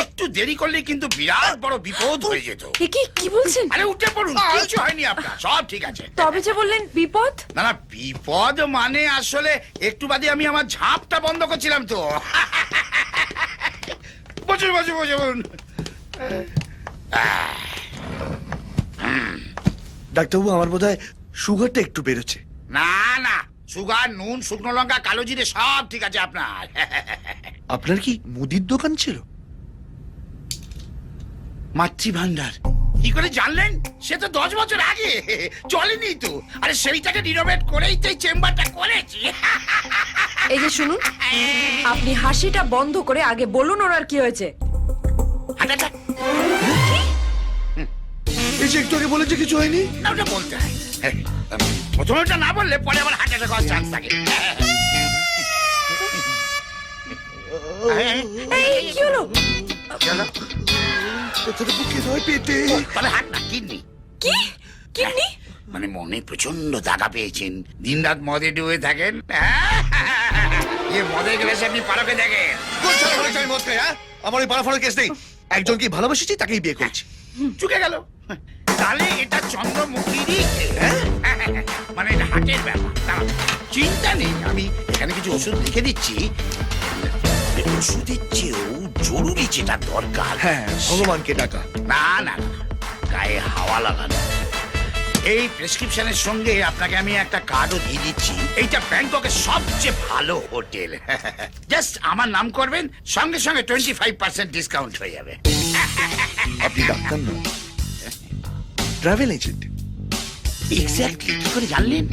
একটু দেরি করলে কিন্তু বিরাট বড় বিপদ হয়ে যেত। কি বলছেন? আরে উঠে পড়ুন, কিছু হয়নি আপনার, সব ঠিক আছে। তবে যে বললেন বিপদ। না না, বিপদ মানে আসলে একটু বাদে আমি আমার ঝাঁপটা বন্ধ করছিলাম তো। বসুন বসুন বসুন। ডাক্তারবাবু, আমার বোধহয় সুগারটা একটু বেরোচ্ছে। না না, সুগার, নুন, শুকনো লঙ্কা, কালো জিরে সব ঠিক আছে আপনার। আপনার কি মুদির দোকান ছিল? মাতৃভান্ডার কি করে জানলেন? সে তো 10 বছর আগে চলেনি তো। আরে সেইটাকে রিনোভেট করেই তো এই চেম্বারটা করেছি। এই যে শুনুন, আপনি হাসিটা বন্ধ করে আগে বলুন ওনার কি হয়েছে। আচ্ছা, এই যে একটু আগে বলেছে কিছু হয়নি। না ওটা বলতে হয়। প্রথমে ওটা না বললে পরে আবার হার্ট অ্যাটাক হওয়ার চান্স থাকে। এই কি হলো? চলো, কোথাটা বুকে নয়, পেটে। তাহলে হাট না, কিডনি। কি কিডনি? মানে মনে প্রচন্ড দাগা পেয়েছেন, দিনরাত মদে ডুবে থাকেন। মদের গ্লাসে আপনি পারকে দেখেন। কোন ছেলে বলেছে আমি মদ খাই? হ্যাঁ, আমার ওই পাড়াফাড়ার কেস নেই। একজনকে ভালোবাসেছি, তাকেই বিয়ে করেছি। চুকে গেল। তাহলে এটা চন্দ্রমুখীরই মানে হাটের ব্যাপার। দাঁড়ান, চিন্তা নেই, আমি এখানে কিছু ওষুধ লিখে দিচ্ছি। ওষুধের চেয়েও জরুরি যেটা দরকার, হ্যাঁ, ভগবানকে ডাকা। না না না, গায়ে হাওয়া লাগানো। এই প্রেসক্রিপশনের সঙ্গে আপনাকে আমি একটা কার্ডও দিয়ে দিচ্ছি। এইটা ব্যাংককের সবচেয়ে ভালো হোটেল। জাস্ট আমার নাম করবেন, সঙ্গে সঙ্গে 25% ডিসকাউন্ট হয়ে যাবে। আপনি ডাক্তার নন, ট্রাভেল এজেন্ট। এক্স্যাক্টলি, কি করে জানলেন?